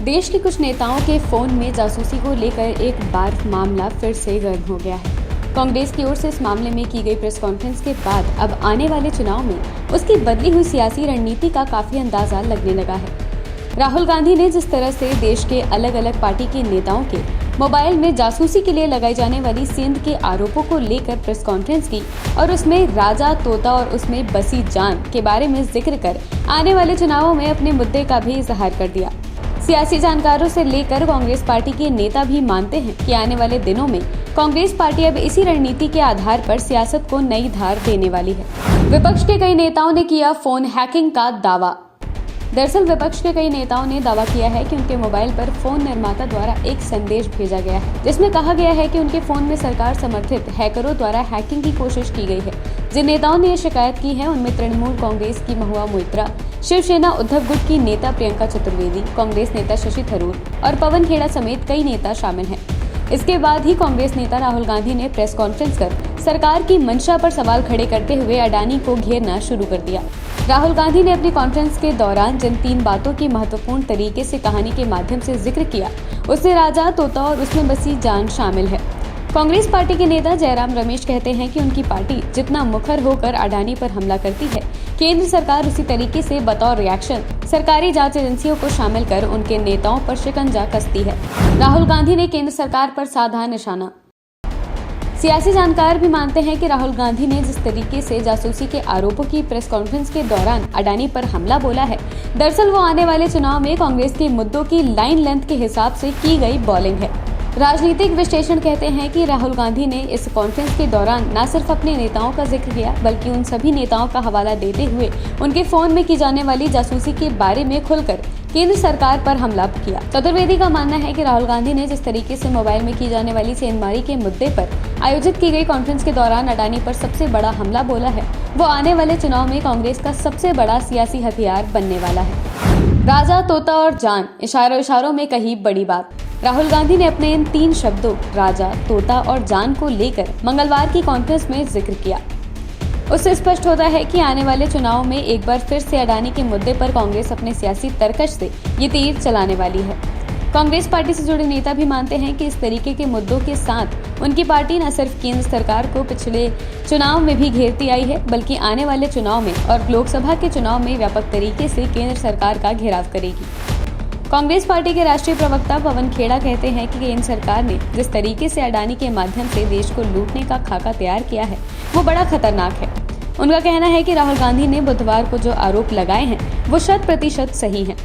देश के कुछ नेताओं के फोन में जासूसी को लेकर एक बार मामला फिर से गर्म हो गया है। कांग्रेस की ओर से इस मामले में की गई प्रेस कॉन्फ्रेंस के बाद अब आने वाले चुनाव में उसकी बदली हुई सियासी रणनीति का काफी अंदाजा लगने लगा है। राहुल गांधी ने जिस तरह से देश के अलग अलग पार्टी के नेताओं के मोबाइल में जासूसी के लिए लगाई जाने वाली सेंध के आरोपों को लेकर प्रेस कॉन्फ्रेंस की और उसमें राजा तोता और उसमें बसी जान के बारे में जिक्र कर आने वाले चुनावों में अपने मुद्दे का भी इजहार कर दिया। सियासी जानकारों से लेकर कांग्रेस पार्टी के नेता भी मानते हैं कि आने वाले दिनों में कांग्रेस पार्टी अब इसी रणनीति के आधार पर सियासत को नई धार देने वाली है। विपक्ष के कई नेताओं ने किया फोन हैकिंग का दावा। दरअसल विपक्ष के कई नेताओं ने दावा किया है कि उनके मोबाइल पर फोन निर्माता द्वारा एक संदेश भेजा गया है, जिसमें कहा गया है कि उनके फोन में सरकार समर्थित हैकरों द्वारा हैकिंग की कोशिश की गई है। जिन नेताओं ने यह शिकायत की है उनमें तृणमूल कांग्रेस की महुआ मोइत्रा, शिवसेना उद्धव गुट की नेता प्रियंका चतुर्वेदी, कांग्रेस नेता शशि थरूर और पवन खेड़ा समेत कई नेता शामिल हैं। इसके बाद ही कांग्रेस नेता राहुल गांधी ने प्रेस कॉन्फ्रेंस कर सरकार की मंशा पर सवाल खड़े करते हुए अडानी को घेरना शुरू कर दिया। राहुल गांधी ने अपनी कॉन्फ्रेंस के दौरान जिन 3 बातों की महत्वपूर्ण तरीके से कहानी के माध्यम से जिक्र किया, उसमें राजा तोता और उसमें बसी जान शामिल है। कांग्रेस पार्टी के नेता जयराम रमेश कहते हैं कि उनकी पार्टी जितना मुखर होकर अडानी पर हमला करती है, केंद्र सरकार उसी तरीके से बतौर रिएक्शन सरकारी जांच एजेंसियों को शामिल कर उनके नेताओं पर शिकंजा कसती है। राहुल गांधी ने केंद्र सरकार पर साधा निशाना। सियासी जानकार भी मानते हैं कि राहुल गांधी ने जिस तरीके से जासूसी के आरोपों की प्रेस कॉन्फ्रेंस के दौरान अडानी पर हमला बोला है, दरअसल वो आने वाले चुनाव में कांग्रेस के मुद्दों की लाइन लेंथ के हिसाब से की गई बॉलिंग है। राजनीतिक विश्लेषण कहते हैं कि राहुल गांधी ने इस कॉन्फ्रेंस के दौरान न सिर्फ अपने नेताओं का जिक्र किया, बल्कि उन सभी नेताओं का हवाला देते हुए उनके फोन में की जाने वाली जासूसी के बारे में खुलकर केंद्र सरकार पर हमला किया। चतुर्वेदी का मानना है कि राहुल गांधी ने जिस तरीके से मोबाइल में की जाने वाली सेंधमारी के मुद्दे पर आयोजित की गई कॉन्फ्रेंस के दौरान अडानी पर सबसे बड़ा हमला बोला है, वो आने वाले चुनाव में कांग्रेस का सबसे बड़ा सियासी हथियार बनने वाला है। राजा तोता और जान, इशारों में कही बड़ी बात। राहुल गांधी ने अपने इन 3 शब्दों राजा, तोता और जान को लेकर मंगलवार की कॉन्फ्रेंस में जिक्र किया। उससे स्पष्ट होता है कि आने वाले चुनाव में एक बार फिर से अडानी के मुद्दे पर कांग्रेस अपने सियासी तरकश से ये तीर चलाने वाली है। कांग्रेस पार्टी से जुड़े नेता भी मानते हैं कि इस तरीके के मुद्दों के साथ उनकी पार्टी न सिर्फ केंद्र सरकार को पिछले चुनाव में भी घेरती आई है, बल्कि आने वाले चुनाव में और लोकसभा के चुनाव में व्यापक तरीके से केंद्र सरकार का घेराव करेगी। कांग्रेस पार्टी के राष्ट्रीय प्रवक्ता पवन खेड़ा कहते हैं कि केंद्र सरकार ने जिस तरीके से अडानी के माध्यम से देश को लूटने का खाका तैयार किया है, वो बड़ा खतरनाक है। उनका कहना है कि राहुल गांधी ने बुधवार को जो आरोप लगाए हैं वो 100% सही हैं।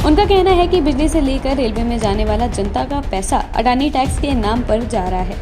उनका कहना है कि बिजली से लेकर रेलवे में जाने वाला जनता का पैसा अडानी टैक्स के नाम पर जा रहा है।